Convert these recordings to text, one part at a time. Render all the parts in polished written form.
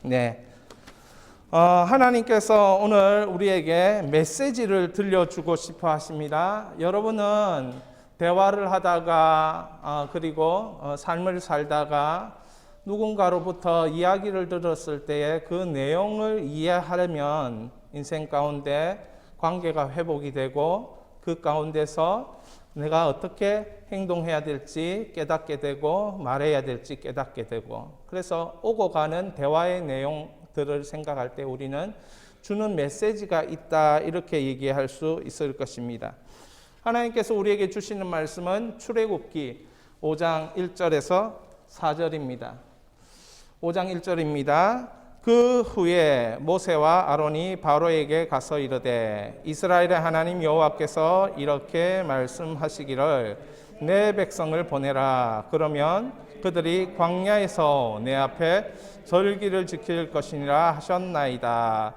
네. 하나님께서 오늘 우리에게 메시지를 들려주고 싶어 하십니다. 여러분은 대화를 하다가 그리고 삶을 살다가 누군가로부터 이야기를 들었을 때에 그 내용을 이해하려면 인생 가운데 관계가 회복이 되고 그 가운데서 내가 어떻게 행동해야 될지 깨닫게 되고 말해야 될지 깨닫게 되고, 그래서 오고 가는 대화의 내용들을 생각할 때 우리는 주는 메시지가 있다, 이렇게 얘기할 수 있을 것입니다. 하나님께서 우리에게 주시는 말씀은 출애굽기 5장 1절에서 4절입니다. 5장 1절입니다. 그 후에 모세와 아론이 바로에게 가서 이르되 이스라엘의 하나님 여호와께서 이렇게 말씀하시기를 내 백성을 보내라. 그러면 그들이 광야에서 내 앞에 절기를 지킬 것이니라 하셨나이다.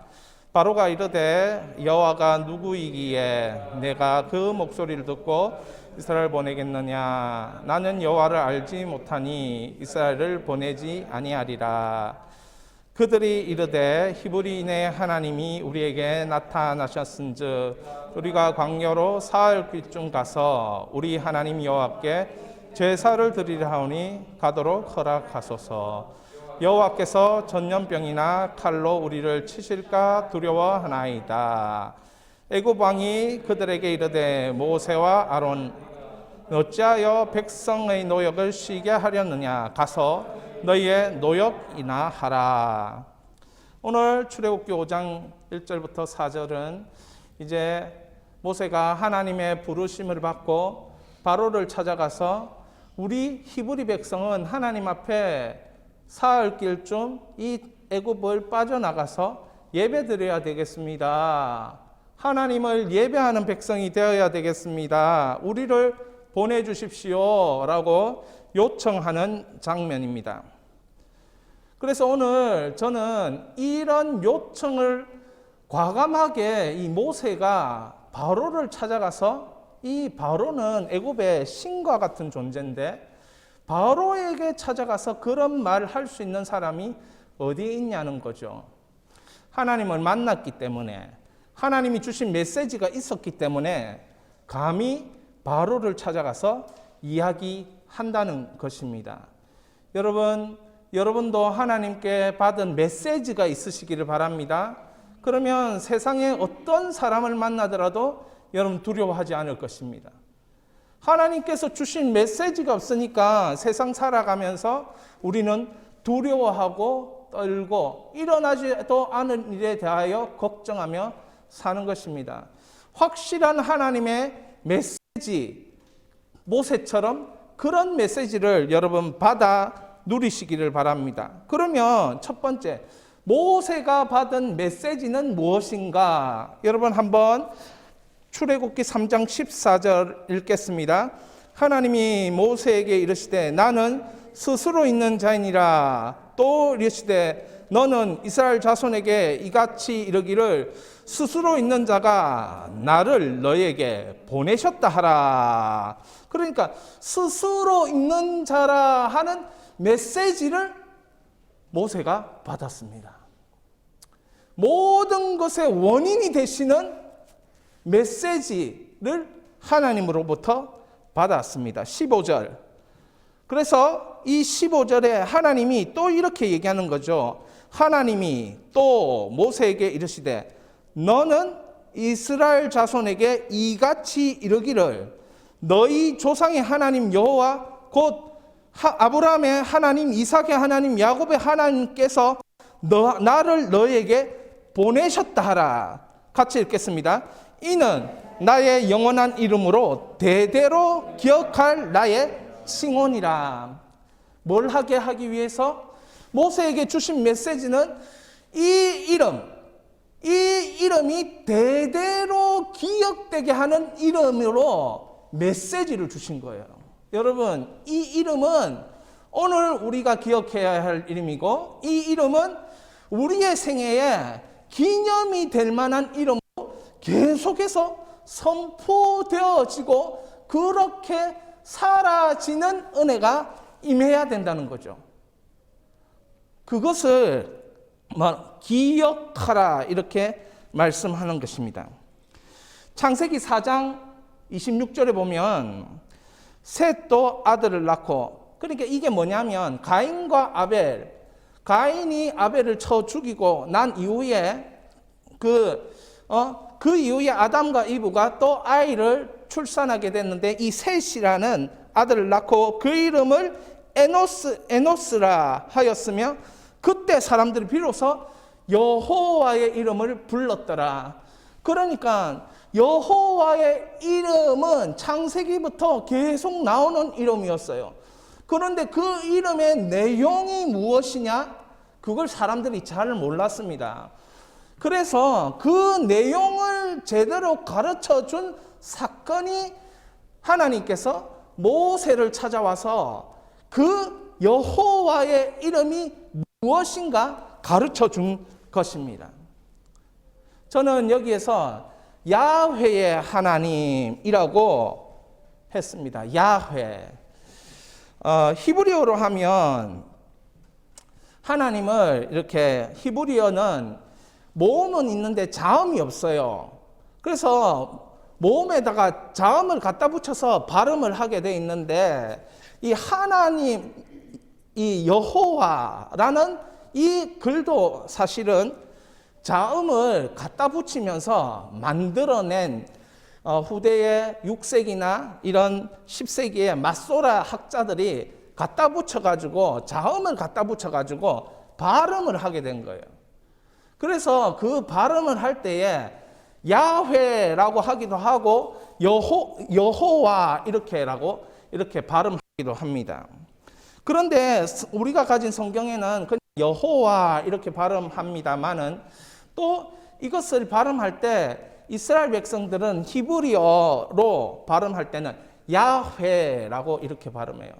바로가 이르되 여호와가 누구이기에 내가 그 목소리를 듣고 이스라엘을 보내겠느냐. 나는 여호와를 알지 못하니 이스라엘을 보내지 아니하리라. 그들이 이르되 히브리인의 하나님이 우리에게 나타나셨은즉 우리가 광야로 사흘쯤 가서 우리 하나님 여호와께 제사를 드리려 하오니 가도록 허락하소서. 여호와께서 전염병이나 칼로 우리를 치실까 두려워하나이다. 애굽 왕이 그들에게 이르되 모세와 아론 어찌하여 백성의 노역을 쉬게 하려느냐. 가서 너희의 노역이나 하라. 오늘 출애굽기 5장 1절부터 4절은 이제 모세가 하나님의 부르심을 받고 바로를 찾아가서 우리 히브리 백성은 하나님 앞에 사흘길쯤 이 애굽을 빠져나가서 예배드려야 되겠습니다. 하나님을 예배하는 백성이 되어야 되겠습니다. 우리를 보내주십시오 라고 요청하는 장면입니다. 그래서 오늘 저는 이런 요청을 과감하게 이 모세가 바로를 찾아가서, 이 바로는 애굽의 신과 같은 존재인데 바로에게 찾아가서 그런 말을 할 수 있는 사람이 어디에 있냐는 거죠. 하나님을 만났기 때문에, 하나님이 주신 메시지가 있었기 때문에 감히 바로를 찾아가서 이야기한다는 것입니다. 여러분도 하나님께 받은 메시지가 있으시기를 바랍니다. 그러면 세상에 어떤 사람을 만나더라도 여러분 두려워하지 않을 것입니다. 하나님께서 주신 메시지가 없으니까 세상 살아가면서 우리는 두려워하고 떨고 일어나지도 않은 일에 대하여 걱정하며 사는 것입니다. 확실한 하나님의 메시지, 모세처럼 그런 메시지를 여러분 받아 누리시기를 바랍니다. 그러면 첫 번째, 모세가 받은 메시지는 무엇인가? 여러분 한번 출애굽기 3장 14절 읽겠습니다. 하나님이 모세에게 이르시되 나는 스스로 있는 자이니라. 또 이르시되 너는 이스라엘 자손에게 이같이 이르기를 스스로 있는 자가 나를 너에게 보내셨다 하라. 그러니까 스스로 있는 자라 하는 메시지를 모세가 받았습니다. 모든 것의 원인이 되시는 메시지를 하나님으로부터 받았습니다. 15절. 그래서 이 15절에 하나님이 또 이렇게 얘기하는 거죠. 하나님이 또 모세에게 이르시되 너는 이스라엘 자손에게 이같이 이르기를 너희 조상의 하나님 여호와 곧 아브라함의 하나님, 이삭의 하나님, 야곱의 하나님께서 나를 너에게 보내셨다 하라. 같이 읽겠습니다. 이는 나의 영원한 이름으로 대대로 기억할 나의 칭언이라. 뭘 하게 하기 위해서? 모세에게 주신 메시지는 이 이름이 대대로 기억되게 하는 이름으로 메시지를 주신 거예요. 여러분, 이 이름은 오늘 우리가 기억해야 할 이름이고, 이 이름은 우리의 생애에 기념이 될 만한 이름으로 계속해서 선포되어지고 그렇게 사라지는 은혜가 임해야 된다는 거죠. 그것을 기억하라 이렇게 말씀하는 것입니다. 창세기 4장 26절에 보면 셋도 아들을 낳고, 그러니까 이게 뭐냐면 가인과 아벨, 가인이 아벨을 쳐 죽이고 난 이후에 그 이후에 아담과 이브가 또 아이를 출산하게 됐는데 이 셋이라는 아들을 낳고 그 이름을 에노스라 하였으며 그때 사람들이 비로소 여호와의 이름을 불렀더라. 그러니까 여호와의 이름은 창세기부터 계속 나오는 이름이었어요. 그런데 그 이름의 내용이 무엇이냐? 그걸 사람들이 잘 몰랐습니다. 그래서 그 내용을 제대로 가르쳐 준 사건이 하나님께서 모세를 찾아와서 그 여호와의 이름이 무엇인가 가르쳐 준 것입니다. 저는 여기에서 야훼의 하나님이라고 했습니다. 야훼. 히브리어로 하면 하나님을 이렇게, 히브리어는 모음은 있는데 자음이 없어요. 그래서 모음에다가 자음을 갖다 붙여서 발음을 하게 돼 있는데, 이 하나님, 이 여호와라는 이 글도 사실은 자음을 갖다 붙이면서 만들어낸 후대의 6세기나 이런 10세기의 마소라 학자들이 갖다 붙여가지고 자음을 갖다 붙여가지고 발음을 하게 된 거예요. 그래서 그 발음을 할 때에 야훼라고 하기도 하고 여호와 이렇게 발음하기도 합니다. 그런데 우리가 가진 성경에는 그냥 여호와 이렇게 발음합니다만은 또 이것을 발음할 때 이스라엘 백성들은 히브리어로 발음할 때는 야훼라고 이렇게 발음해요.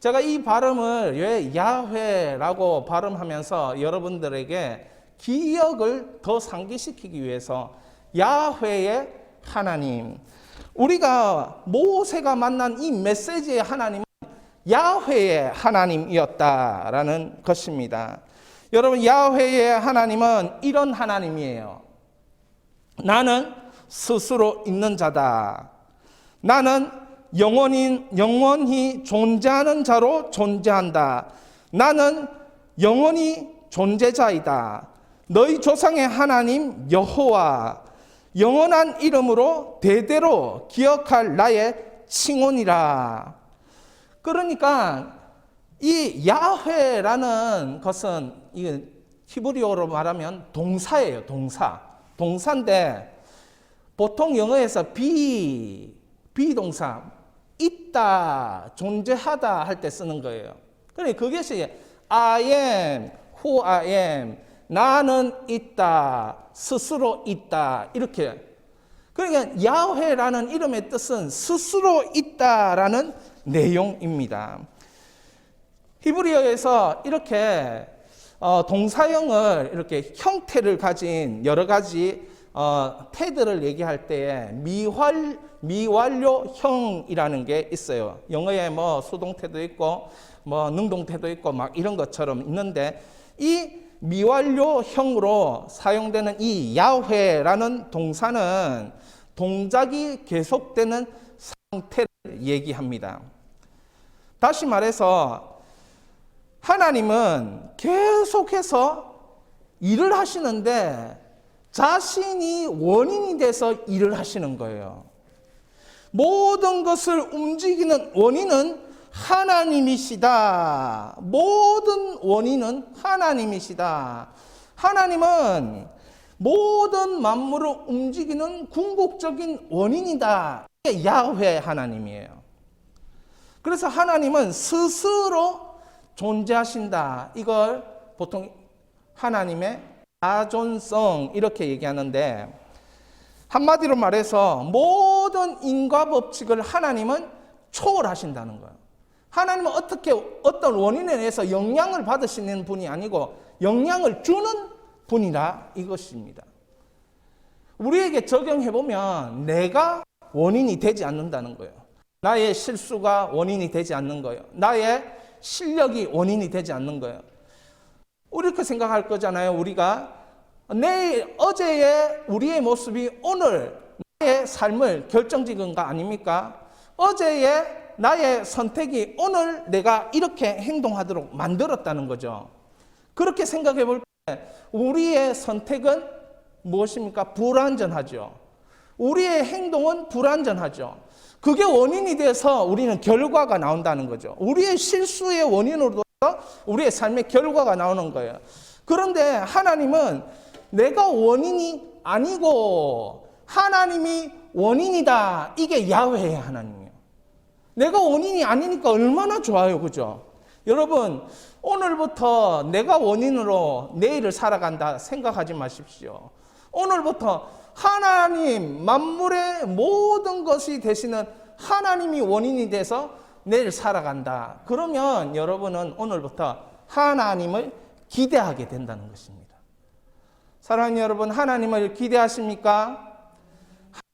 제가 이 발음을 왜 야훼라고 발음하면서 여러분들에게 기억을 더 상기시키기 위해서 야훼의 하나님, 우리가 모세가 만난 이 메시지의 하나님은 야훼의 하나님이었다라는 것입니다. 여러분, 야훼의 하나님은 이런 하나님이에요. 나는 스스로 있는 자다. 나는 영원히 존재하는 자로 존재한다. 나는 영원히 존재자이다. 너희 조상의 하나님 여호와, 영원한 이름으로 대대로 기억할 나의 칭언이라. 그러니까 이 야훼라는 것은 이 히브리어로 말하면 동사예요. 동사인데 보통 영어에서 비동사, 있다, 존재하다 할 때 쓰는 거예요. 그러니까 그것이 I am, who I am, 나는 있다, 스스로 있다, 이렇게. 그러니까 야훼라는 이름의 뜻은 스스로 있다라는 내용입니다. 히브리어에서 이렇게 동사형을 이렇게 형태를 가진 여러 가지 태들을 얘기할 때에 미완료형이라는 게 있어요. 영어에 뭐 수동태도 있고 뭐 능동태도 있고 막 이런 것처럼 있는데, 이 미완료형으로 사용되는 이 야훼라는 동사는 동작이 계속되는 상태를 얘기합니다. 다시 말해서 하나님은 계속해서 일을 하시는데 자신이 원인이 돼서 일을 하시는 거예요. 모든 것을 움직이는 원인은 하나님이시다. 모든 원인은 하나님이시다. 하나님은 모든 만물을 움직이는 궁극적인 원인이다. 이게 야훼 하나님이에요. 그래서 하나님은 스스로 존재하신다. 이걸 보통 하나님의 자존성 이렇게 얘기하는데, 한마디로 말해서 모든 인과 법칙을 하나님은 초월하신다는 거예요. 하나님은 어떤 원인에 의해서 영향을 받으시는 분이 아니고 영향을 주는 분이라 이것입니다. 우리에게 적용해보면 내가 원인이 되지 않는다는 거예요. 나의 실수가 원인이 되지 않는 거예요. 나의 실력이 원인이 되지 않는 거예요. 이렇게 생각할 거잖아요. 우리가 내일 어제의 우리의 모습이 오늘 나의 삶을 결정짓는 거 아닙니까? 어제의 나의 선택이 오늘 내가 이렇게 행동하도록 만들었다는 거죠. 그렇게 생각해 볼 때 우리의 선택은 무엇입니까? 불완전하죠. 우리의 행동은 불완전하죠. 그게 원인이 돼서 우리는 결과가 나온다는 거죠. 우리의 실수의 원인으로 우리의 삶의 결과가 나오는 거예요. 그런데 하나님은 내가 원인이 아니고 하나님이 원인이다. 이게 야훼의 하나님이에요. 내가 원인이 아니니까 얼마나 좋아요. 그죠? 여러분, 오늘부터 내가 원인으로 내일을 살아간다 생각하지 마십시오. 오늘부터 하나님, 만물의 모든 것이 되시는 하나님이 원인이 돼서 내일 살아간다. 그러면 여러분은 오늘부터 하나님을 기대하게 된다는 것입니다. 사랑하는 여러분, 하나님을 기대하십니까?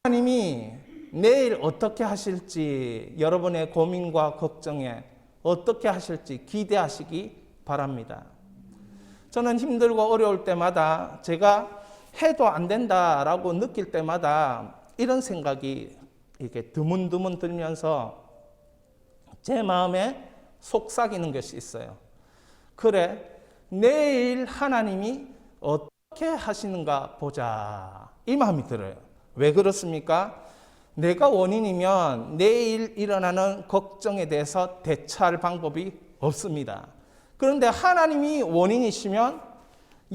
하나님이 내일 어떻게 하실지, 여러분의 고민과 걱정에 어떻게 하실지 기대하시기 바랍니다. 저는 힘들고 어려울 때마다 제가 해도 안 된다라고 느낄 때마다 이런 생각이 이렇게 드문드문 들면서 제 마음에 속삭이는 것이 있어요. 그래, 내일 하나님이 어떻게 하시는가 보자. 이 마음이 들어요. 왜 그렇습니까? 내가 원인이면 내일 일어나는 걱정에 대해서 대처할 방법이 없습니다. 그런데 하나님이 원인이시면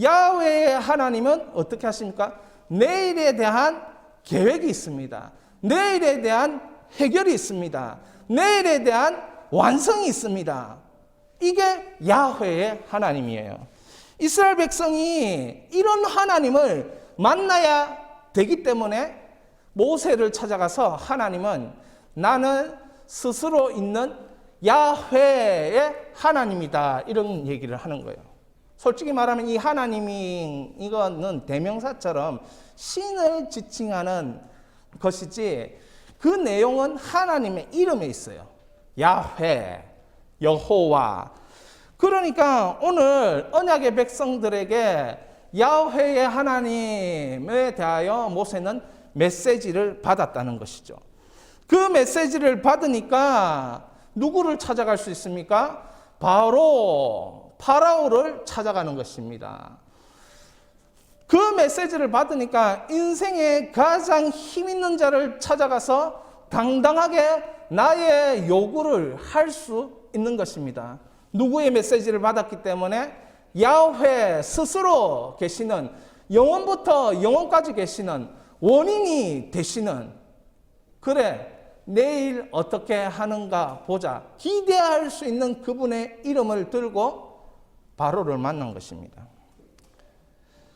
야훼의 하나님은 어떻게 하십니까? 내일에 대한 계획이 있습니다. 내일에 대한 해결이 있습니다. 내일에 대한 완성이 있습니다. 이게 야훼의 하나님이에요. 이스라엘 백성이 이런 하나님을 만나야 되기 때문에 모세를 찾아가서 하나님은 나는 스스로 있는 야훼의 하나님이다. 이런 얘기를 하는 거예요. 솔직히 말하면 이 하나님이 이거는 대명사처럼 신을 지칭하는 것이지 그 내용은 하나님의 이름에 있어요. 야훼, 여호와. 그러니까 오늘 언약의 백성들에게 야훼의 하나님에 대하여 모세는 메시지를 받았다는 것이죠. 그 메시지를 받으니까 누구를 찾아갈 수 있습니까? 바로 파라오를 찾아가는 것입니다. 그 메시지를 받으니까 인생의 가장 힘 있는 자를 찾아가서 당당하게 나의 요구를 할 수 있는 것입니다. 누구의 메시지를 받았기 때문에 야훼 스스로 계시는 영원부터 영원까지 계시는 원인이 되시는 그래 내일 어떻게 하는가 보자 기대할 수 있는 그분의 이름을 들고 바로를 만난 것입니다.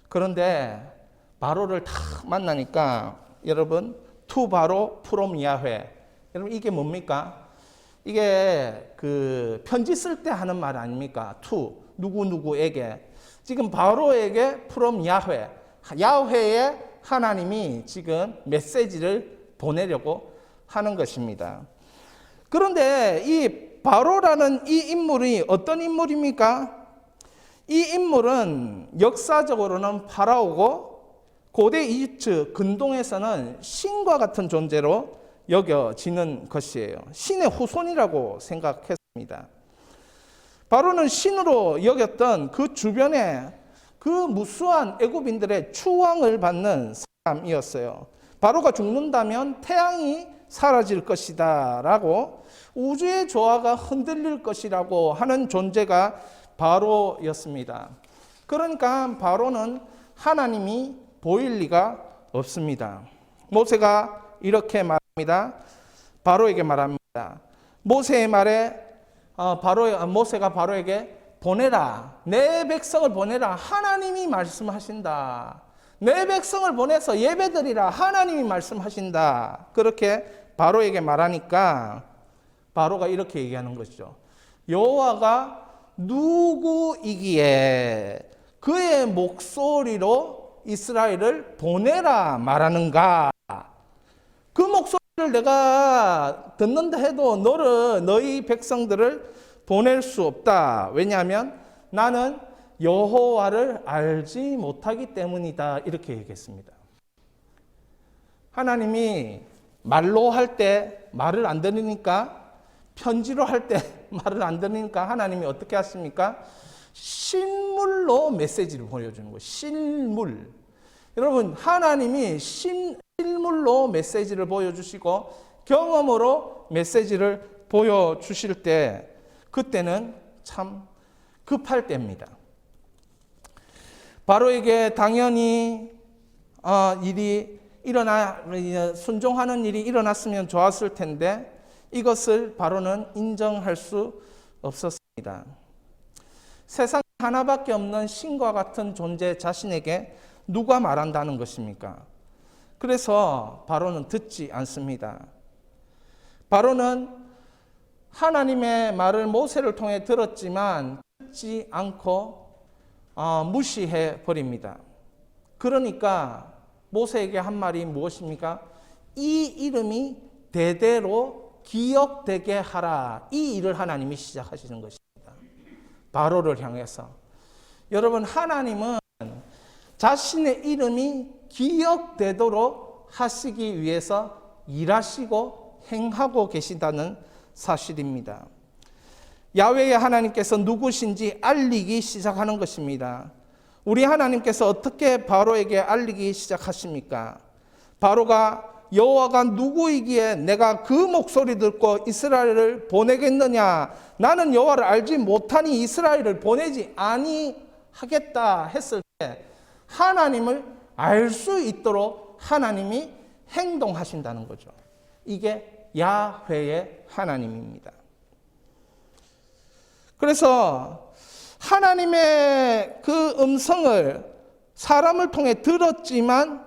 그런데 바로를 다 만나니까 여러분 투 바로 프롬 야훼 여러분 이게 뭡니까? 이게 그 편지 쓸 때 하는 말 아닙니까? 투 누구누구에게 지금 바로에게 프롬 야훼 야훼의 하나님이 지금 메시지를 보내려고 하는 것입니다. 그런데 이 바로라는 이 인물이 어떤 인물입니까? 이 인물은 역사적으로는 파라오고 고대 이집트 근동에서는 신과 같은 존재로 여겨지는 것이에요. 신의 후손이라고 생각했습니다. 바로는 신으로 여겼던 그 주변에 그 무수한 애굽인들의 추앙을 받는 사람이었어요. 바로가 죽는다면 태양이 사라질 것이다 라고 우주의 조화가 흔들릴 것이라고 하는 존재가 바로였습니다. 그러니까 바로는 하나님이 보일 리가 없습니다. 모세가 이렇게 말합니다. 바로에게 말합니다. 모세의 말에 모세가 바로에게 보내라. 내 백성을 보내라. 하나님이 말씀하신다. 내 백성을 보내서 예배드리라. 하나님이 말씀하신다. 그렇게 바로에게 말하니까 바로가 이렇게 얘기하는 것이죠. 여호와가 누구이기에 그의 목소리로 이스라엘을 보내라 말하는가? 그 목소리를 내가 듣는다 해도 너희 백성들을 보낼 수 없다. 왜냐하면 나는 여호와를 알지 못하기 때문이다. 이렇게 얘기했습니다. 하나님이 말로 할 때 말을 안 들으니까, 편지로 할 때 말을 안 들으니까 하나님이 어떻게 하십니까? 실물로 메시지를 보여주는 거예요. 실물. 여러분, 하나님이 실물로 메시지를 보여주시고 경험으로 메시지를 보여주실 때, 그때는 참 급할 때입니다. 바로에게 당연히 순종하는 일이 일어났으면 좋았을 텐데 이것을 바로는 인정할 수 없었습니다. 세상 하나밖에 없는 신과 같은 존재 자신에게 누가 말한다는 것입니까? 그래서 바로는 듣지 않습니다. 바로는 하나님의 말을 모세를 통해 들었지만 듣지 않고 무시해 버립니다. 그러니까 모세에게 한 말이 무엇입니까? 이 이름이 대대로 기억되게 하라. 이 일을 하나님이 시작하시는 것입니다. 바로를 향해서. 여러분, 하나님은 자신의 이름이 기억되도록 하시기 위해서 일하시고 행하고 계시다는 사실입니다. 야훼의 하나님께서 누구신지 알리기 시작하는 것입니다. 우리 하나님께서 어떻게 바로에게 알리기 시작하십니까? 바로가 여호와가 누구이기에 내가 그 목소리 듣고 이스라엘을 보내겠느냐? 나는 여호와를 알지 못하니 이스라엘을 보내지 아니하겠다 했을 때 하나님을 알 수 있도록 하나님이 행동하신다는 거죠. 이게 야훼의 하나님입니다. 그래서 하나님의 그 음성을 사람을 통해 들었지만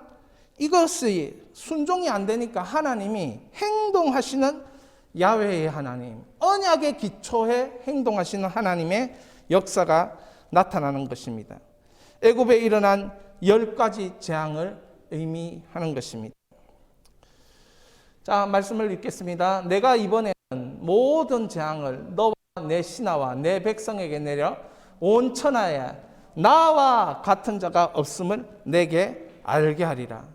이것이 순종이 안 되니까 하나님이 행동하시는 야훼의 하나님, 언약의 기초에 행동하시는 하나님의 역사가 나타나는 것입니다. 애굽에 일어난 10가지 재앙을 의미하는 것입니다. 자, 말씀을 읽겠습니다. 내가 이번에는 모든 재앙을 너와 내 신하와 내 백성에게 내려 온 천하에 나와 같은 자가 없음을 내게 알게 하리라.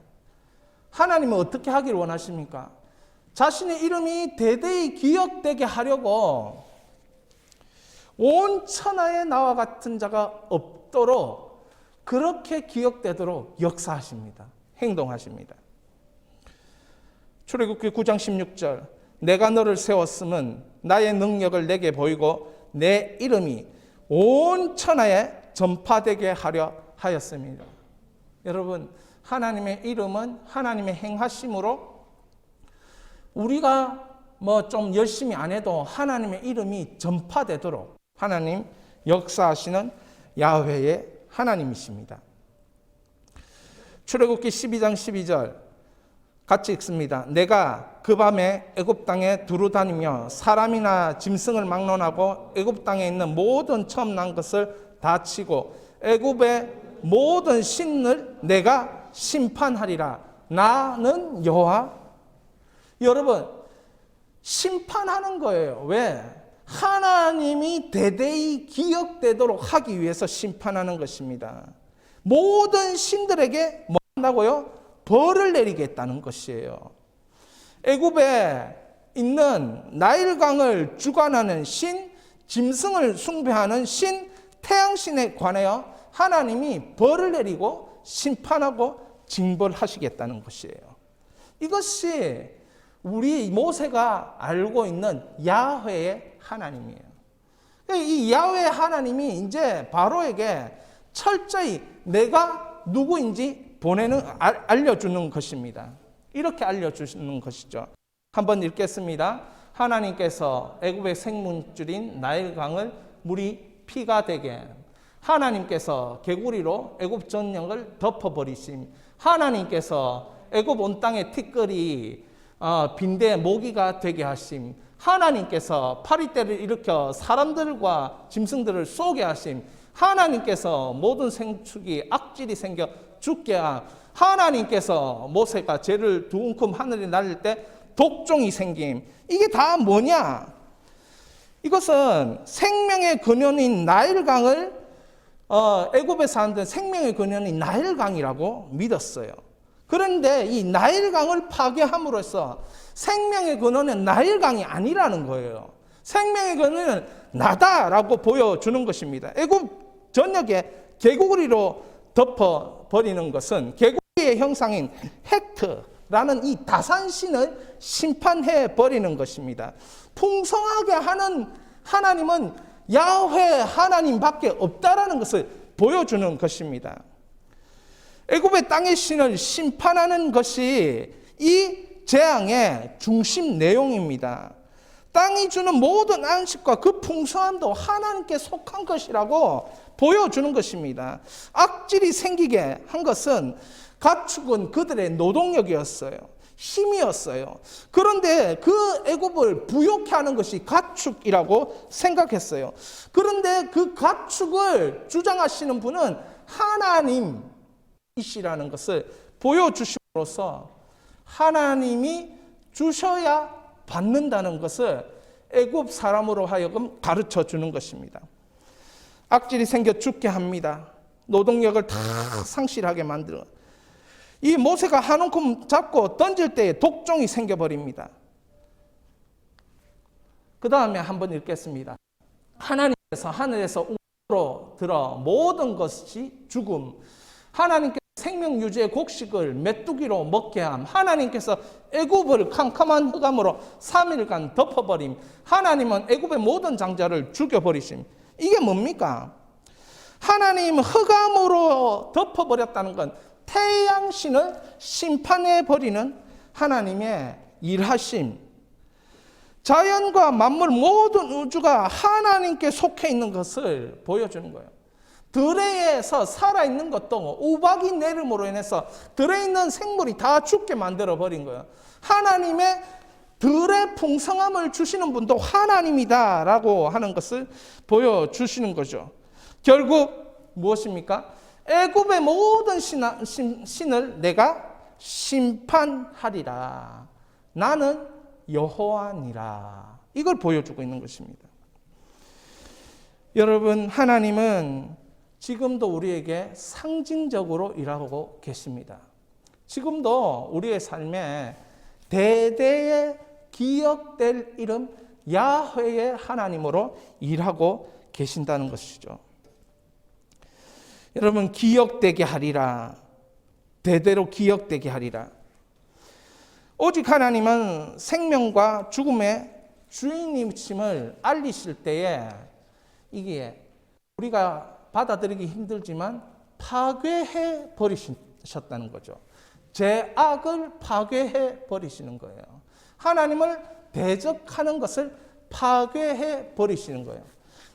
하나님은 어떻게 하기를 원하십니까? 자신의 이름이 대대히 기억되게 하려고 온 천하에 나와 같은 자가 없도록 그렇게 기억되도록 역사하십니다. 행동하십니다. 출애굽기 9장 16절 내가 너를 세웠음은 나의 능력을 내게 보이고 내 이름이 온 천하에 전파되게 하려 하였습니다. 여러분, 하나님의 이름은 하나님의 행하심으로 우리가 좀 열심히 안 해도 하나님의 이름이 전파되도록 하나님 역사하시는 야훼의 하나님이십니다. 출애굽기 12장 12절 같이 읽습니다. 내가 그 밤에 애굽 땅에 두루 다니며 사람이나 짐승을 막론하고 애굽 땅에 있는 모든 처음 난 것을 다 치고 애굽의 모든 신을 내가 심판하리라. 나는 여호와. 여러분, 심판하는 거예요. 왜? 하나님이 대대히 기억되도록 하기 위해서 심판하는 것입니다. 모든 신들에게 뭐 한다고요? 벌을 내리겠다는 것이에요. 애굽에 있는 나일강을 주관하는 신, 짐승을 숭배하는 신, 태양신에 관하여 하나님이 벌을 내리고 심판하고 징벌하시겠다는 것이에요. 이것이 우리 모세가 알고 있는 야훼의 하나님이에요. 이 야훼의 하나님이 이제 바로에게 철저히 내가 누구인지 알려주는 것입니다. 이렇게 알려주시는 것이죠. 한번 읽겠습니다. 하나님께서 애굽의 생문줄인 나일강을 물이 피가 되게 하나님께서 개구리로 애굽 전역을 덮어버리심. 하나님께서 애굽 온 땅의 티끌이 빈대 모기가 되게 하심. 하나님께서 파리떼를 일으켜 사람들과 짐승들을 쏘게 하심. 하나님께서 모든 생축이 악질이 생겨 죽게 함. 하나님께서 모세가 죄를 두 움큼 하늘에 날릴 때 독종이 생김. 이게 다 뭐냐? 이것은 생명의 근원인 나일강을 애굽의 사람들은 생명의 근원이 나일강이라고 믿었어요. 그런데 이 나일강을 파괴함으로써 생명의 근원은 나일강이 아니라는 거예요. 생명의 근원은 나다라고 보여주는 것입니다. 애굽 전역에 개구리로 덮어버리는 것은 개구리의 형상인 헥트라는 이 다산신을 심판해버리는 것입니다. 풍성하게 하는 하나님은 야훼 하나님밖에 없다라는 것을 보여주는 것입니다. 애굽의 땅의 신을 심판하는 것이 이 재앙의 중심 내용입니다. 땅이 주는 모든 안식과 그 풍성함도 하나님께 속한 것이라고 보여주는 것입니다. 악질이 생기게 한 것은 가축은 그들의 노동력이었어요. 힘이었어요. 그런데 그 애굽을 부욕해 하는 것이 가축이라고 생각했어요. 그런데 그 가축을 주장하시는 분은 하나님이시라는 것을 보여주심으로써 하나님이 주셔야 받는다는 것을 애굽 사람으로 하여금 가르쳐 주는 것입니다. 악질이 생겨 죽게 합니다. 노동력을 다 상실하게 만들어. 이 모세가 한 움큼 잡고 던질 때에 독종이 생겨버립니다. 그 다음에 한번 읽겠습니다. 하나님께서 하늘에서 우로 들어 모든 것이 죽음. 하나님께서 생명 유지의 곡식을 메뚜기로 먹게 함. 하나님께서 애굽을 캄캄한 흑암으로 3일간 덮어버림. 하나님은 애굽의 모든 장자를 죽여버리심. 이게 뭡니까? 하나님 흑암으로 덮어버렸다는 건 태양신을 심판해버리는 하나님의 일하심. 자연과 만물 모든 우주가 하나님께 속해 있는 것을 보여주는 거예요. 들에서 살아있는 것도 우박이 내림으로 인해서 들에 있는 생물이 다 죽게 만들어버린 거예요. 하나님의 들의 풍성함을 주시는 분도 하나님이다라고 하는 것을 보여주시는 거죠. 결국 무엇입니까? 애굽의 모든 신을 내가 심판하리라. 나는 여호와니라. 이걸 보여주고 있는 것입니다. 여러분, 하나님은 지금도 우리에게 상징적으로 일하고 계십니다. 지금도 우리의 삶에 대대에 기억될 이름 야훼의 하나님으로 일하고 계신다는 것이죠. 여러분, 기억되게 하리라. 대대로 기억되게 하리라. 오직 하나님은 생명과 죽음의 주인이심을 알리실 때에 이게 우리가 받아들이기 힘들지만 파괴해 버리셨다는 거죠. 죄악을 파괴해 버리시는 거예요. 하나님을 대적하는 것을 파괴해 버리시는 거예요.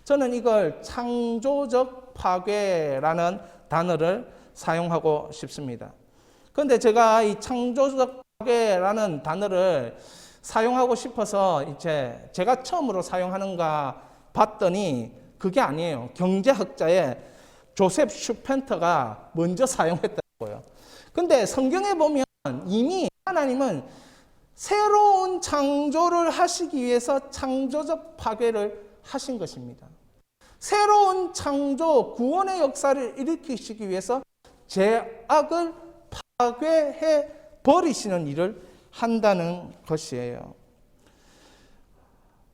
저는 이걸 창조적 파괴라는 단어를 사용하고 싶습니다. 그런데 제가 이 창조적 파괴라는 단어를 사용하고 싶어서 이제 제가 처음으로 사용하는가 봤더니 그게 아니에요. 경제학자의 조셉 슈펜터가 먼저 사용했다고요. 근데 성경에 보면 이미 하나님은 새로운 창조를 하시기 위해서 창조적 파괴를 하신 것입니다. 새로운 창조, 구원의 역사를 일으키시기 위해서 죄악을 파괴해 버리시는 일을 한다는 것이에요.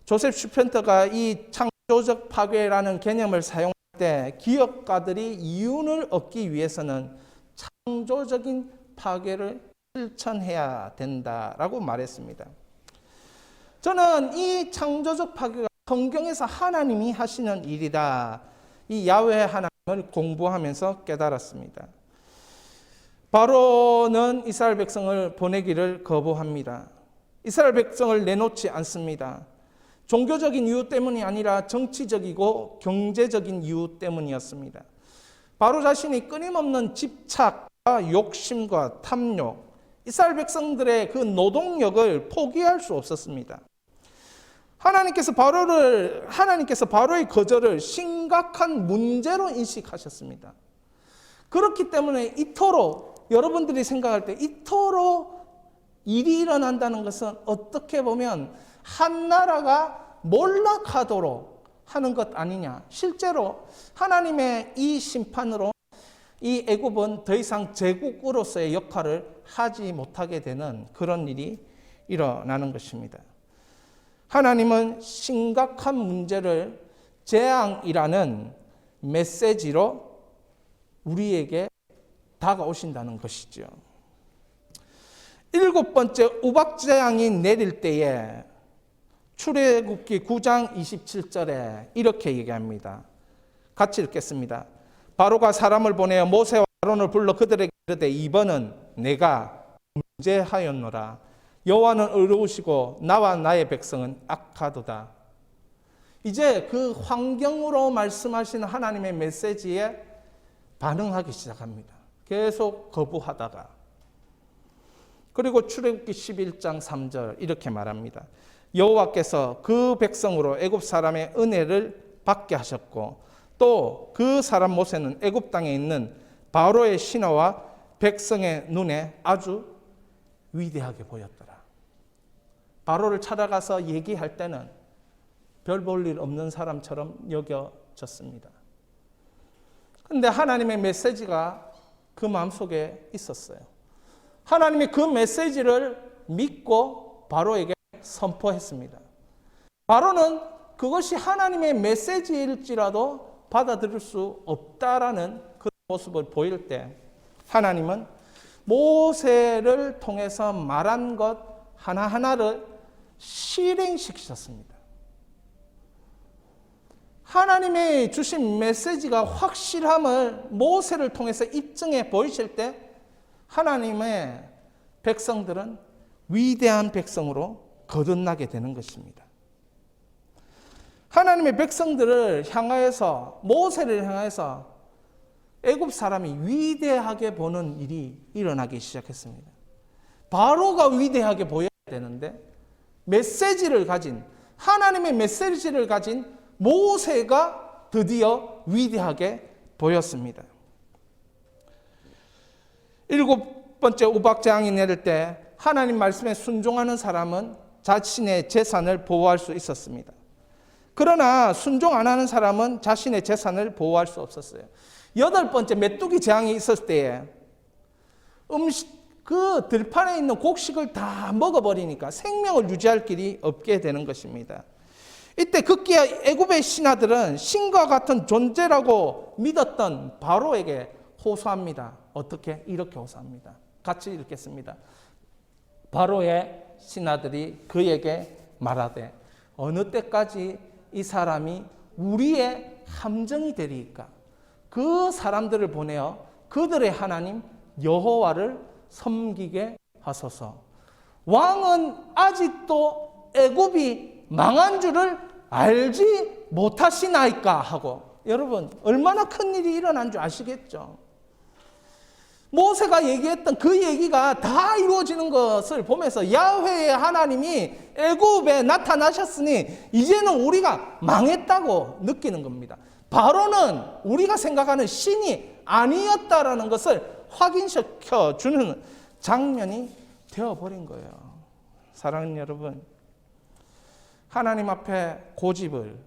조셉 슈펜터가 이 창조적 파괴라는 개념을 사용할 때 기업가들이 이윤을 얻기 위해서는 창조적인 파괴를 실천해야 된다라고 말했습니다. 저는 이 창조적 파괴가 성경에서 하나님이 하시는 일이다. 이 야훼 하나님을 공부하면서 깨달았습니다. 바로는 이스라엘 백성을 보내기를 거부합니다. 이스라엘 백성을 내놓지 않습니다. 종교적인 이유 때문이 아니라 정치적이고 경제적인 이유 때문이었습니다. 바로 자신이 끊임없는 집착과 욕심과 탐욕, 이스라엘 백성들의 그 노동력을 포기할 수 없었습니다. 하나님께서 바로의 거절을 심각한 문제로 인식하셨습니다. 그렇기 때문에 이토록 여러분들이 생각할 때 이토록 일이 일어난다는 것은 어떻게 보면 한 나라가 몰락하도록 하는 것 아니냐. 실제로 하나님의 이 심판으로 이 애굽은 더 이상 제국으로서의 역할을 하지 못하게 되는 그런 일이 일어나는 것입니다. 하나님은 심각한 문제를 재앙이라는 메시지로 우리에게 다가오신다는 것이죠. 7번째 우박재앙이 내릴 때에 출애굽기 9장 27절에 이렇게 얘기합니다. 같이 읽겠습니다. 바로가 사람을 보내어 모세와 아론을 불러 그들에게 이르되 이번은 내가 범죄하였노라. 여호와는 의로우시고 나와 나의 백성은 악하도다. 이제 그 환경으로 말씀하시는 하나님의 메시지에 반응하기 시작합니다. 계속 거부하다가. 그리고 출애굽기 11장 3절 이렇게 말합니다. 여호와께서 그 백성으로 애굽 사람의 은혜를 받게 하셨고 또 그 사람 모세는 애굽 땅에 있는 바로의 신하와 백성의 눈에 아주 위대하게 보였더라. 바로를 찾아가서 얘기할 때는 별 볼 일 없는 사람처럼 여겨졌습니다. 그런데 하나님의 메시지가 그 마음속에 있었어요. 하나님이 그 메시지를 믿고 바로에게 선포했습니다. 바로는 그것이 하나님의 메시지일지라도 받아들일 수 없다라는 그 모습을 보일 때 하나님은 모세를 통해서 말한 것 하나하나를 실행시키셨습니다. 하나님의 주신 메시지가 확실함을 모세를 통해서 입증해 보이실 때 하나님의 백성들은 위대한 백성으로 거듭나게 되는 것입니다. 하나님의 백성들을 향하여서 모세를 향해서 애굽 사람이 위대하게 보는 일이 일어나기 시작했습니다. 바로가 위대하게 보여야 되는데 메시지를 가진 하나님의 메시지를 가진 모세가 드디어 위대하게 보였습니다. 7번째 우박재앙이 내릴 때 하나님 말씀에 순종하는 사람은 자신의 재산을 보호할 수 있었습니다. 그러나 순종 안 하는 사람은 자신의 재산을 보호할 수 없었어요. 8번째 메뚜기 재앙이 있었을 때에 그 들판에 있는 곡식을 다 먹어버리니까 생명을 유지할 길이 없게 되는 것입니다. 이때 급기야 애굽의 신하들은 신과 같은 존재라고 믿었던 바로에게 호소합니다. 어떻게? 이렇게 호소합니다. 같이 읽겠습니다. 바로의 신하들이 그에게 말하되 어느 때까지 이 사람이 우리의 함정이 되리이까? 그 사람들을 보내어 그들의 하나님 여호와를 섬기게 하소서. 왕은 아직도 애굽이 망한 줄을 알지 못하시나이까 하고. 여러분 얼마나 큰 일이 일어난 줄 아시겠죠? 모세가 얘기했던 그 얘기가 다 이루어지는 것을 보면서 야훼의 하나님이 애굽에 나타나셨으니 이제는 우리가 망했다고 느끼는 겁니다. 바로는 우리가 생각하는 신이 아니었다라는 것을 확인시켜 주는 장면이 되어버린 거예요. 사랑하는 여러분, 하나님 앞에 고집을,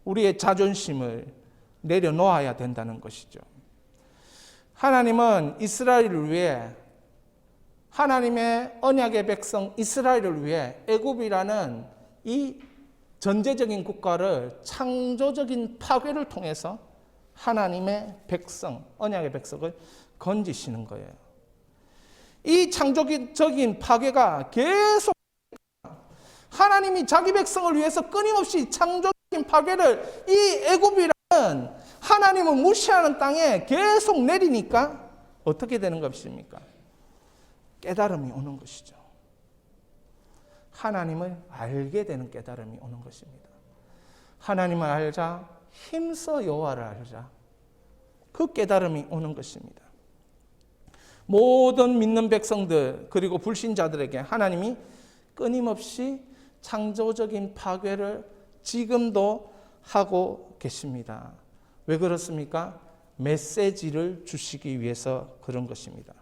우리의 자존심을 내려놓아야 된다는 것이죠. 하나님은 이스라엘을 위해, 하나님의 언약의 백성 이스라엘을 위해 애굽이라는 이 전제적인 국가를 창조적인 파괴를 통해서 하나님의 백성, 언약의 백성을 건지시는 거예요. 이 창조적인 파괴가 계속 하나님이 자기 백성을 위해서 끊임없이 창조적인 파괴를 이 애굽이라는 하나님을 무시하는 땅에 계속 내리니까 어떻게 되는 것입니까? 깨달음이 오는 것이죠. 하나님을 알게 되는 깨달음이 오는 것입니다. 하나님을 알자, 힘써 여호와를 알자. 그 깨달음이 오는 것입니다. 모든 믿는 백성들 그리고 불신자들에게 하나님이 끊임없이 창조적인 파괴를 지금도 하고 계십니다. 왜 그렇습니까? 메시지를 주시기 위해서 그런 것입니다.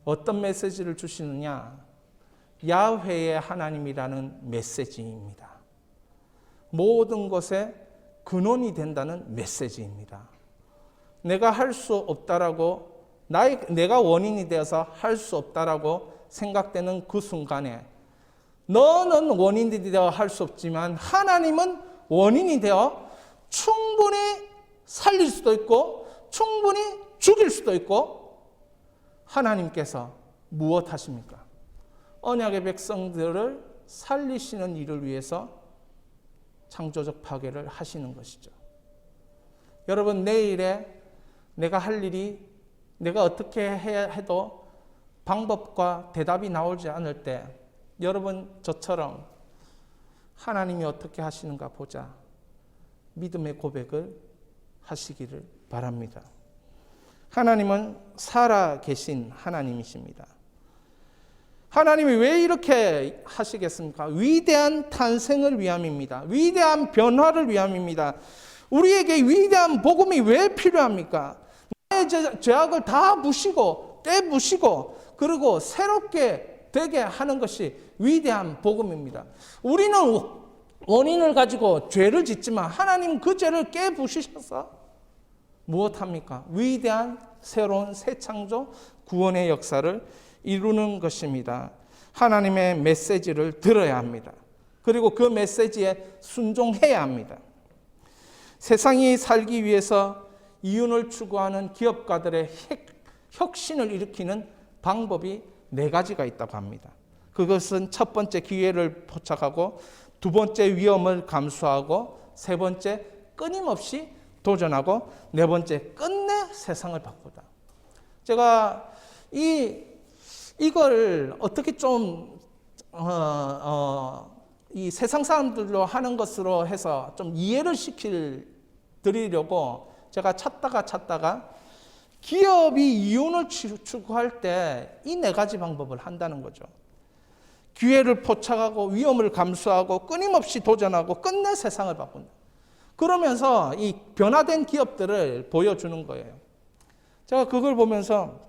어떤 메시지를 주시느냐? 야훼의 하나님이라는 메시지입니다. 모든 것의 근원이 된다는 메시지입니다. 내가 할 수 없다라고, 내가 원인이 되어서 할 수 없다라고 생각되는 그 순간에 너는 원인이 되어 할 수 없지만 하나님은 원인이 되어 충분히 살릴 수도 있고 충분히 죽일 수도 있고, 하나님께서 무엇 하십니까? 언약의 백성들을 살리시는 일을 위해서 창조적 파괴를 하시는 것이죠. 여러분, 내일에 내가 할 일이 내가 어떻게 해야 해도 방법과 대답이 나오지 않을 때 여러분 저처럼 하나님이 어떻게 하시는가 보자, 믿음의 고백을 하시기를 바랍니다. 하나님은 살아계신 하나님이십니다. 하나님이 왜 이렇게 하시겠습니까? 위대한 탄생을 위함입니다. 위대한 변화를 위함입니다. 우리에게 위대한 복음이 왜 필요합니까? 나의 죄악을 다 묻히고 떼부시고 그리고 새롭게 되게 하는 것이 위대한 복음입니다. 우리는 원인을 가지고 죄를 짓지만 하나님 그 죄를 깨부시셔서 무엇합니까? 위대한 새로운 새 창조 구원의 역사를 이루는 것입니다. 하나님의 메시지를 들어야 합니다. 그리고 그 메시지에 순종해야 합니다. 세상이 살기 위해서 이윤을 추구하는 기업가들의 혁신을 일으키는 방법이 4가지가 있다고 합니다. 그것은 첫 번째 기회를 포착하고, 두 번째 위험을 감수하고, 세 번째 끊임없이 도전하고, 네 번째 끝내 세상을 바꾸다. 제가 이걸 어떻게 좀 이 세상 사람들로 하는 것으로 해서 좀 이해를 드리려고 제가 찾다가 기업이 이윤을 추구할 때 이 4가지 방법을 한다는 거죠. 기회를 포착하고 위험을 감수하고 끊임없이 도전하고 끝내 세상을 바꾼다. 그러면서 이 변화된 기업들을 보여주는 거예요. 제가 그걸 보면서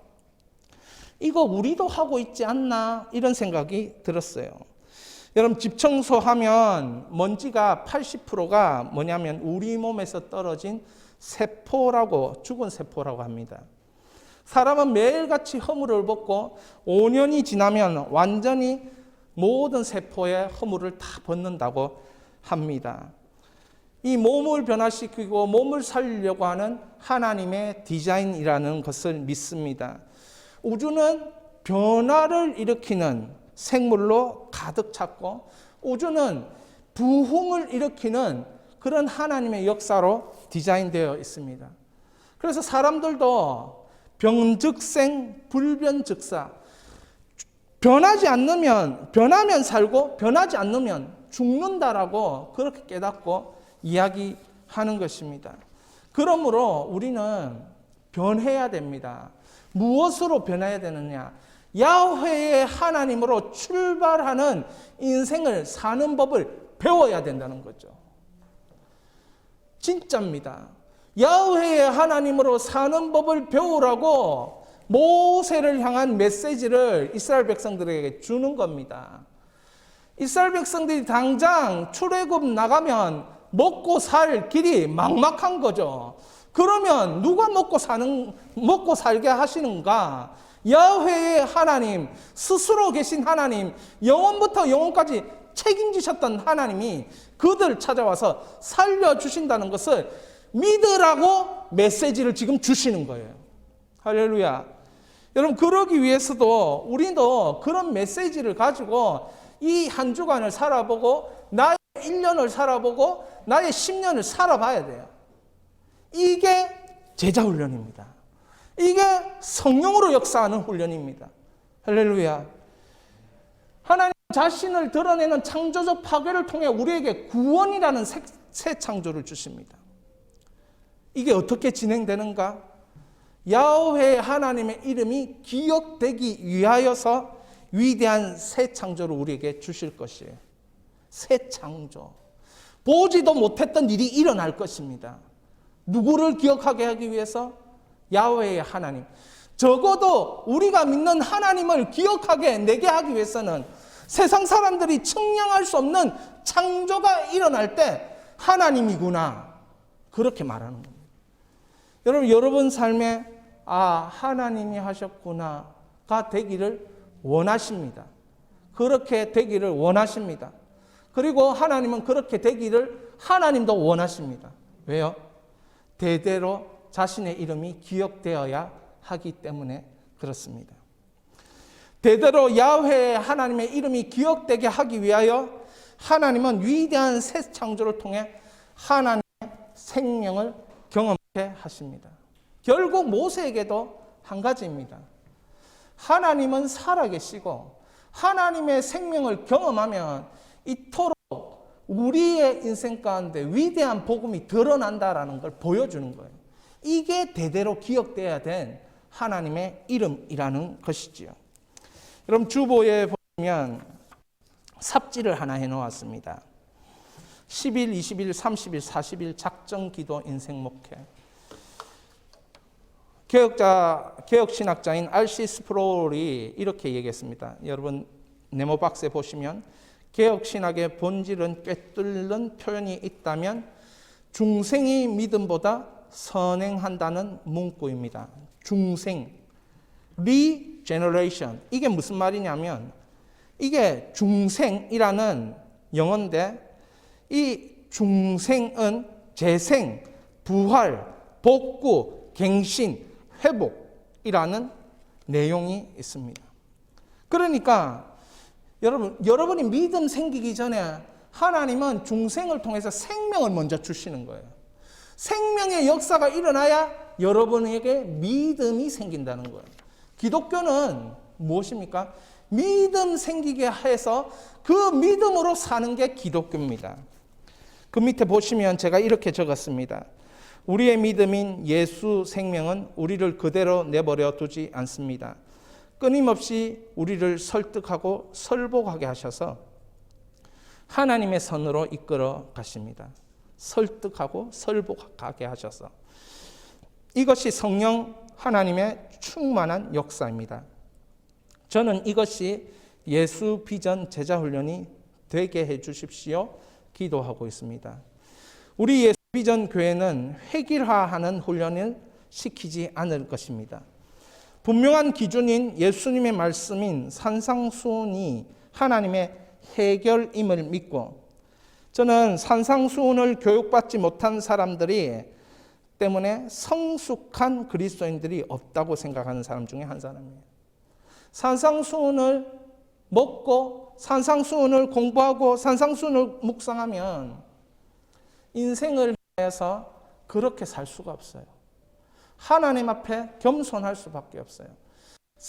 이거 우리도 하고 있지 않나 이런 생각이 들었어요. 여러분, 집 청소하면 먼지가 80%가 뭐냐면 우리 몸에서 떨어진 세포라고, 죽은 세포라고 합니다. 사람은 매일같이 허물을 벗고 5년이 지나면 완전히 모든 세포의 허물을 다 벗는다고 합니다. 이 몸을 변화시키고 몸을 살리려고 하는 하나님의 디자인이라는 것을 믿습니다. 우주는 변화를 일으키는 생물로 가득 찼고, 우주는 부흥을 일으키는 그런 하나님의 역사로 디자인되어 있습니다. 그래서 사람들도 병즉생, 불변즉사, 변하면 살고 변하지 않으면 죽는다라고 그렇게 깨닫고 이야기하는 것입니다. 그러므로 우리는 변해야 됩니다. 무엇으로 변해야 되느냐? 야훼의 하나님으로 출발하는 인생을 사는 법을 배워야 된다는 거죠. 진짜입니다. 야훼의 하나님으로 사는 법을 배우라고 모세를 향한 메시지를 이스라엘 백성들에게 주는 겁니다. 이스라엘 백성들이 당장 출애굽 나가면 먹고 살 길이 막막한 거죠. 그러면 누가 먹고 살게 하시는가? 야훼의 하나님, 스스로 계신 하나님, 영원부터 영원까지 책임지셨던 하나님이 그들 찾아와서 살려주신다는 것을 믿으라고 메시지를 지금 주시는 거예요. 할렐루야. 여러분, 그러기 위해서도 우리도 그런 메시지를 가지고 이 한 주간을 살아보고 나의 1년을 살아보고 나의 10년을 살아봐야 돼요. 이게 제자훈련입니다. 이게 성령으로 역사하는 훈련입니다. 할렐루야. 하나님 자신을 드러내는 창조적 파괴를 통해 우리에게 구원이라는 새 창조를 주십니다. 이게 어떻게 진행되는가? 야훼 하나님의 이름이 기억되기 위하여서 위대한 새 창조를 우리에게 주실 것이에요. 새 창조. 보지도 못했던 일이 일어날 것입니다. 누구를 기억하게 하기 위해서? 야훼의 하나님. 적어도 우리가 믿는 하나님을 기억하게 내게 하기 위해서는 세상 사람들이 측량할 수 없는 창조가 일어날 때 하나님이구나. 그렇게 말하는 겁니다. 여러분 삶에 하나님이 하셨구나가 되기를 원하십니다. 그렇게 되기를 원하십니다. 그리고 하나님은 그렇게 되기를 하나님도 원하십니다. 왜요? 대대로 자신의 이름이 기억되어야 하기 때문에 그렇습니다. 대대로 야훼 하나님의 이름이 기억되게 하기 위하여 하나님은 위대한 새 창조를 통해 하나님의 생명을 경험하게 하십니다. 결국 모세에게도 한 가지입니다. 하나님은 살아계시고 하나님의 생명을 경험하면 이토록 우리의 인생 가운데 위대한 복음이 드러난다라는 걸 보여주는 거예요. 이게 대대로 기억돼야 된 하나님의 이름이라는 것이지요. 여러분 주보에 보면 삽지를 하나 해놓았습니다. 10일, 20일, 30일, 40일 작정기도 인생 목회. 개혁신학자인 R.C. 스프롤이 이렇게 얘기했습니다. 여러분 네모박스에 보시면 개혁신학의 본질은 꿰뚫는 표현이 있다면 중생이 믿음보다 선행한다는 문구입니다. 중생, regeneration. 이게 무슨 말이냐면 이게 중생이라는 영어인데 이 중생은 재생, 부활, 복구, 갱신, 회복이라는 내용이 있습니다. 그러니까 여러분이 믿음 생기기 전에 하나님은 중생을 통해서 생명을 먼저 주시는 거예요. 생명의 역사가 일어나야 여러분에게 믿음이 생긴다는 거예요. 기독교는 무엇입니까? 믿음 생기게 해서 그 믿음으로 사는 게 기독교입니다. 그 밑에 보시면 제가 이렇게 적었습니다. 우리의 믿음인 예수 생명은 우리를 그대로 내버려 두지 않습니다. 끊임없이 우리를 설득하고 설복하게 하셔서 하나님의 선으로 이끌어 가십니다. 설득하고 설복하게 하셔서 이것이 성령 하나님의 충만한 역사입니다. 저는 이것이 예수 비전 제자 훈련이 되게 해 주십시오 기도하고 있습니다. 우리 예수 비전 교회는 획일화하는 훈련을 시키지 않을 것입니다. 분명한 기준인 예수님의 말씀인 산상수훈이 하나님의 해결임을 믿고 저는 산상수훈을 교육받지 못한 사람들이 때문에 성숙한 그리스도인들이 없다고 생각하는 사람 중에 한 사람이에요. 산상수훈을 먹고 산상수훈을 공부하고 산상수훈을 묵상하면 인생을 위해서 그렇게 살 수가 없어요. 하나님 앞에 겸손할 수밖에 없어요.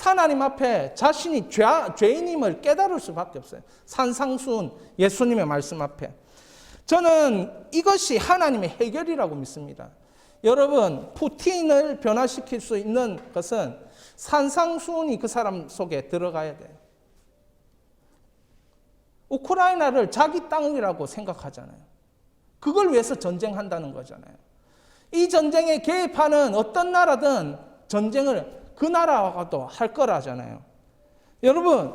하나님 앞에 자신이 죄인임을 깨달을 수밖에 없어요. 산상수훈 예수님의 말씀 앞에. 저는 이것이 하나님의 해결이라고 믿습니다. 여러분 푸틴을 변화시킬 수 있는 것은 산상수훈이 그 사람 속에 들어가야 돼요. 우크라이나를 자기 땅이라고 생각하잖아요. 그걸 위해서 전쟁한다는 거잖아요. 이 전쟁에 개입하는 어떤 나라든 전쟁을 그 나라와도 할 거라잖아요. 여러분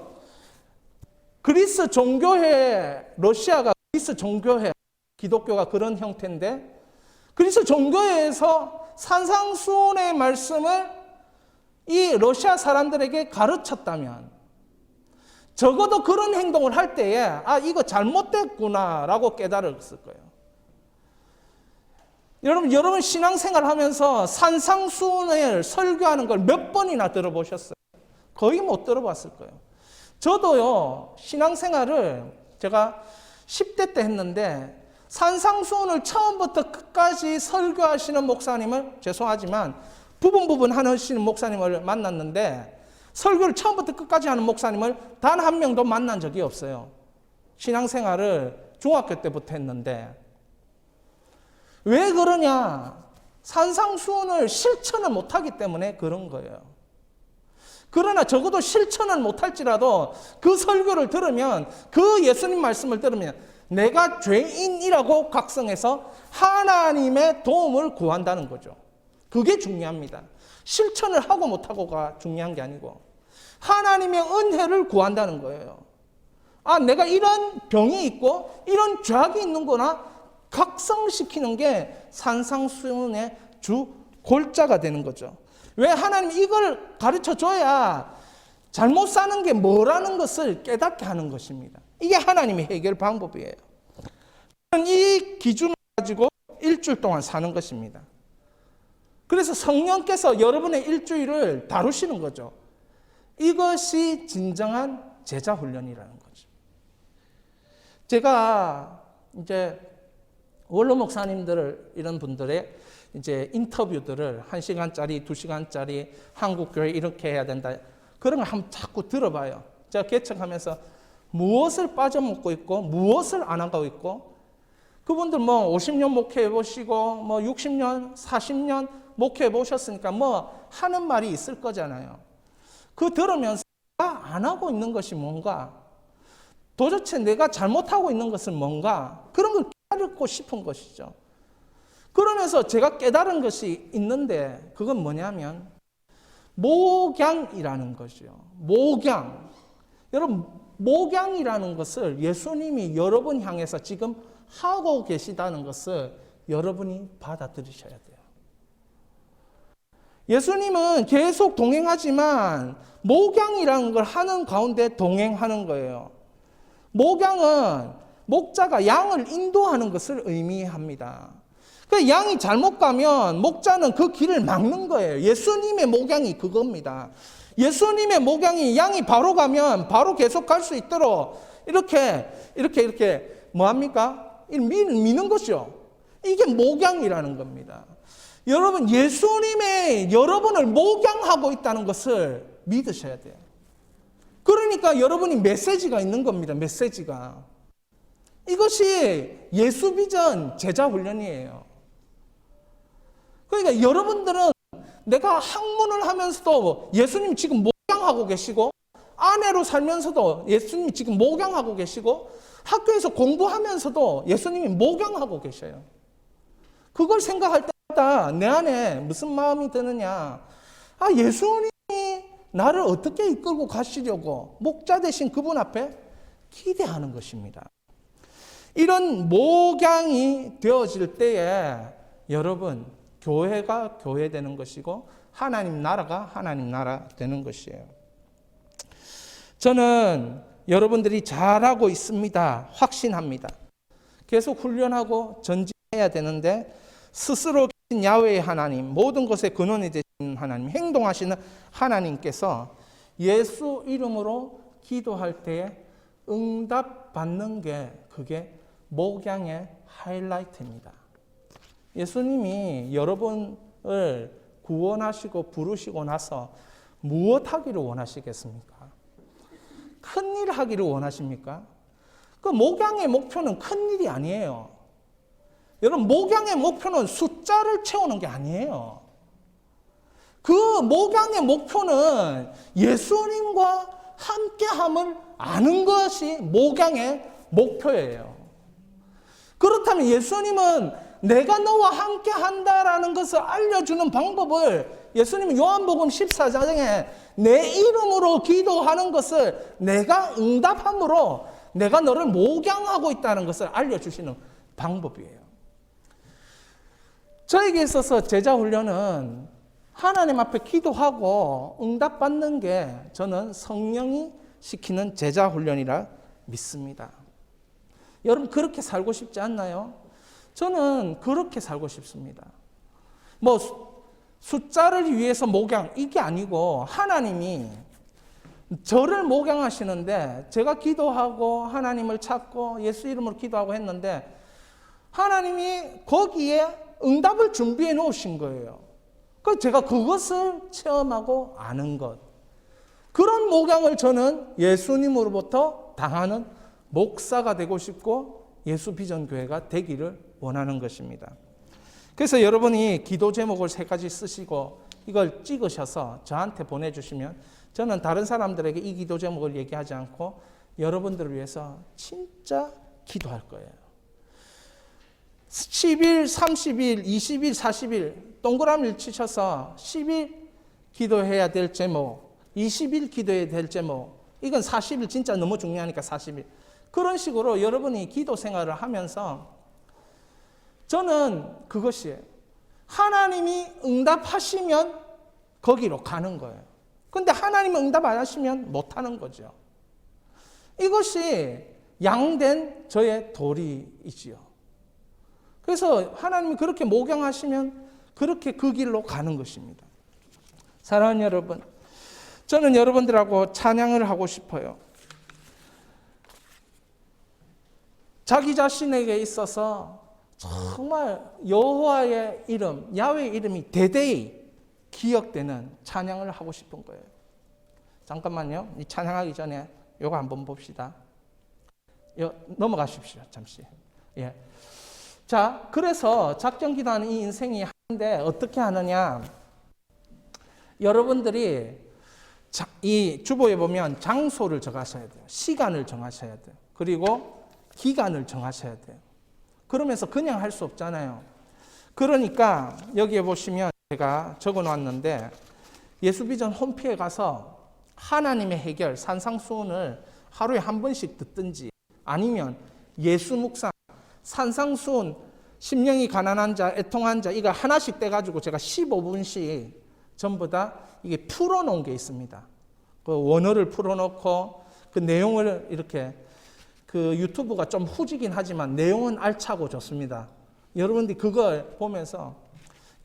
그리스 종교회 러시아가 그리스 종교회 기독교가 그런 형태인데 그리스 종교회에서 산상수훈의 말씀을 이 러시아 사람들에게 가르쳤다면 적어도 그런 행동을 할 때에 이거 잘못됐구나라고 깨달았을 거예요. 여러분 신앙생활 하면서 산상수훈을 설교하는 걸 몇 번이나 들어보셨어요? 거의 못 들어봤을 거예요. 저도요 신앙생활을 제가 10대 때 했는데 산상수훈을 처음부터 끝까지 설교하시는 목사님을 죄송하지만 부분 하시는 목사님을 만났는데 설교를 처음부터 끝까지 하는 목사님을 단 한 명도 만난 적이 없어요. 신앙생활을 중학교 때부터 했는데 왜 그러냐? 산상수훈을 실천을 못하기 때문에 그런 거예요. 그러나 적어도 실천을 못할지라도 그 설교를 들으면 그 예수님 말씀을 들으면 내가 죄인이라고 각성해서 하나님의 도움을 구한다는 거죠. 그게 중요합니다. 실천을 하고 못하고가 중요한 게 아니고 하나님의 은혜를 구한다는 거예요. 내가 이런 병이 있고 이런 죄악이 있는구나. 각성시키는 게 산상수훈의 주 골자가 되는 거죠. 왜? 하나님 이걸 가르쳐 줘야 잘못 사는 게 뭐라는 것을 깨닫게 하는 것입니다. 이게 하나님의 해결 방법이에요. 이 기준을 가지고 일주일 동안 사는 것입니다. 그래서 성령께서 여러분의 일주일을 다루시는 거죠. 이것이 진정한 제자 훈련이라는 거죠. 제가 이제 원로 목사님들을 이런 분들의 이제 인터뷰들을 1시간짜리, 2시간짜리 한국 교회 이렇게 해야 된다. 그런 걸 한번 자꾸 들어봐요. 제가 개척하면서 무엇을 빠져먹고 있고 무엇을 안 하고 있고 그분들 뭐 50년 목회해 보시고 뭐 60년, 40년 목회해 보셨으니까 뭐 하는 말이 있을 거잖아요. 그 들으면서 안 하고 있는 것이 뭔가, 도대체 내가 잘못하고 있는 것은 뭔가, 그런 걸 깨닫고 싶은 것이죠. 그러면서 제가 깨달은 것이 있는데 그건 뭐냐면 목양이라는 것이요. 목양. 여러분, 목양이라는 것을 예수님이 여러분 향해서 지금 하고 계시다는 것을 여러분이 받아들이셔야 돼요. 예수님은 계속 동행하지만 목양이라는 걸 하는 가운데 동행하는 거예요. 목양은 목자가 양을 인도하는 것을 의미합니다. 그 양이 잘못 가면 목자는 그 길을 막는 거예요. 예수님의 목양이 그겁니다. 예수님의 목양이 양이 바로 가면 바로 계속 갈 수 있도록 이렇게 뭐합니까? 미는 것이죠. 이게 목양이라는 겁니다. 여러분, 예수님의 여러분을 목양하고 있다는 것을 믿으셔야 돼요. 그러니까 여러분이 메시지가 있는 겁니다. 메시지가. 이것이 예수 비전 제자 훈련이에요. 그러니까 여러분들은 내가 학문을 하면서도 예수님 지금 목양하고 계시고, 아내로 살면서도 예수님이 지금 목양하고 계시고, 학교에서 공부하면서도 예수님이 목양하고 계셔요. 그걸 생각할 때마다 내 안에 무슨 마음이 드느냐. 예수님이 나를 어떻게 이끌고 가시려고 목자 되신 그분 앞에 기대하는 것입니다. 이런 목양이 되어질 때에 여러분, 교회가 교회 되는 것이고 하나님 나라가 하나님 나라 되는 것이에요. 저는 여러분들이 잘하고 있습니다. 확신합니다. 계속 훈련하고 전진해야 되는데 스스로 계신 야훼의 하나님, 모든 것의 근원이 되신 하나님, 행동하시는 하나님께서 예수 이름으로 기도할 때에 응답 받는 게 그게 목양의 하이라이트입니다. 예수님이 여러분을 구원하시고 부르시고 나서 무엇 하기를 원하시겠습니까? 큰일 하기를 원하십니까? 그 목양의 목표는 큰일이 아니에요. 여러분, 목양의 목표는 숫자를 채우는 게 아니에요. 그 목양의 목표는 예수님과 함께함을 아는 것이 목양의 목표예요. 그렇다면 예수님은 내가 너와 함께한다라는 것을 알려주는 방법을 예수님은 요한복음 14장에 내 이름으로 기도하는 것을 내가 응답함으로 내가 너를 목양하고 있다는 것을 알려주시는 방법이에요. 저에게 있어서 제자 훈련은 하나님 앞에 기도하고 응답받는 게 저는 성령이 시키는 제자 훈련이라 믿습니다. 여러분, 그렇게 살고 싶지 않나요? 저는 그렇게 살고 싶습니다. 뭐 숫자를 위해서 목양, 이게 아니고 하나님이 저를 목양하시는데 제가 기도하고 하나님을 찾고 예수 이름으로 기도하고 했는데 하나님이 거기에 응답을 준비해 놓으신 거예요. 그래서 제가 그것을 체험하고 아는 것. 그런 목양을 저는 예수님으로부터 당하는 목사가 되고 싶고 예수 비전 교회가 되기를 원하는 것입니다. 그래서 여러분이 기도 제목을 3가지 쓰시고 이걸 찍으셔서 저한테 보내주시면 저는 다른 사람들에게 이 기도 제목을 얘기하지 않고 여러분들을 위해서 진짜 기도할 거예요. 10일, 30일, 20일, 40일 동그라미를 치셔서 10일 기도해야 될 제목, 20일 기도해야 될 제목, 이건 40일 진짜 너무 중요하니까 40일. 그런 식으로 여러분이 기도 생활을 하면서 저는 그것이에요. 하나님이 응답하시면 거기로 가는 거예요. 근데 하나님이 응답 안 하시면 못 하는 거죠. 이것이 양된 저의 도리이지요. 그래서 하나님이 그렇게 목양하시면 그렇게 그 길로 가는 것입니다. 사랑하는 여러분, 저는 여러분들하고 찬양을 하고 싶어요. 자기 자신에게 있어서 정말 여호와의 이름, 야훼의 이름이 대대히 기억되는 찬양을 하고 싶은 거예요. 잠깐만요. 이 찬양하기 전에 이거 한번 봅시다. 넘어가십시오. 잠시. 예. 자, 그래서 작정기도하는 이 인생이 하는데 어떻게 하느냐? 여러분들이 이 주보에 보면 장소를 정하셔야 돼요. 시간을 정하셔야 돼요. 그리고 기간을 정하셔야 돼요. 그러면서 그냥 할 수 없잖아요. 그러니까 여기에 보시면 제가 적어 놨는데 예수비전 홈페이지에 가서 하나님의 해결, 산상수훈을 하루에 한 번씩 듣든지 아니면 예수 묵상, 산상수훈, 심령이 가난한 자, 애통한 자 이거 하나씩 떼가지고 제가 15분씩 전부 다 이게 풀어놓은 게 있습니다. 그 원어를 풀어놓고 그 내용을 이렇게 그 유튜브가 좀 후지긴 하지만 내용은 알차고 좋습니다. 여러분들이 그걸 보면서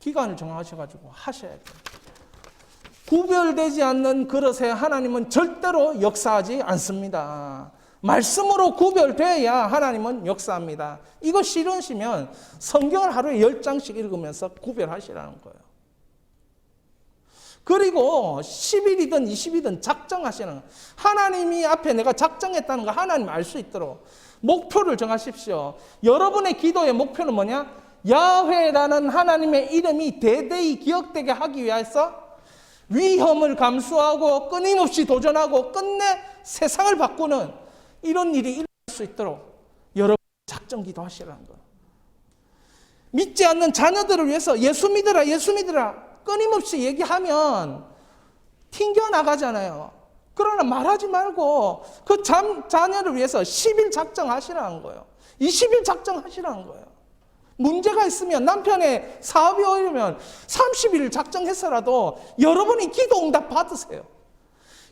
기간을 정하셔가지고 하셔야 돼요. 구별되지 않는 그릇에 하나님은 절대로 역사하지 않습니다. 말씀으로 구별돼야 하나님은 역사합니다. 이거 싫으시면 성경을 하루에 10장씩 읽으면서 구별하시라는 거예요. 그리고 10일이든 20일이든 작정하시는 거예요. 하나님이 앞에 내가 작정했다는 거 하나님 알 수 있도록 목표를 정하십시오. 여러분의 기도의 목표는 뭐냐? 야훼라는 하나님의 이름이 대대히 기억되게 하기 위해서 위험을 감수하고 끊임없이 도전하고 끝내 세상을 바꾸는 이런 일이 일어날 수 있도록 여러분 작정 기도하시라는 거예요. 믿지 않는 자녀들을 위해서 예수 믿으라, 예수 믿으라 끊임없이 얘기하면 튕겨나가잖아요. 그러나 말하지 말고 그 자녀를 위해서 10일 작정하시라는 거예요. 20일 작정하시라는 거예요. 문제가 있으면 남편의 사업이 어려우면 30일 작정해서라도 여러분이 기도 응답 받으세요.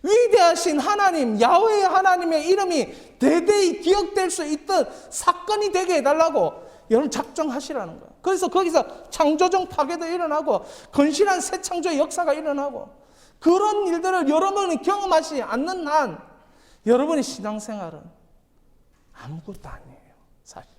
위대하신 하나님, 야훼의 하나님의 이름이 대대히 기억될 수 있던 사건이 되게 해달라고 여러분 작정하시라는 거예요. 그래서 거기서 창조적 파괴도 일어나고 건실한 새 창조의 역사가 일어나고 그런 일들을 여러분이 경험하지 않는 한 여러분의 신앙생활은 아무것도 아니에요. 사실.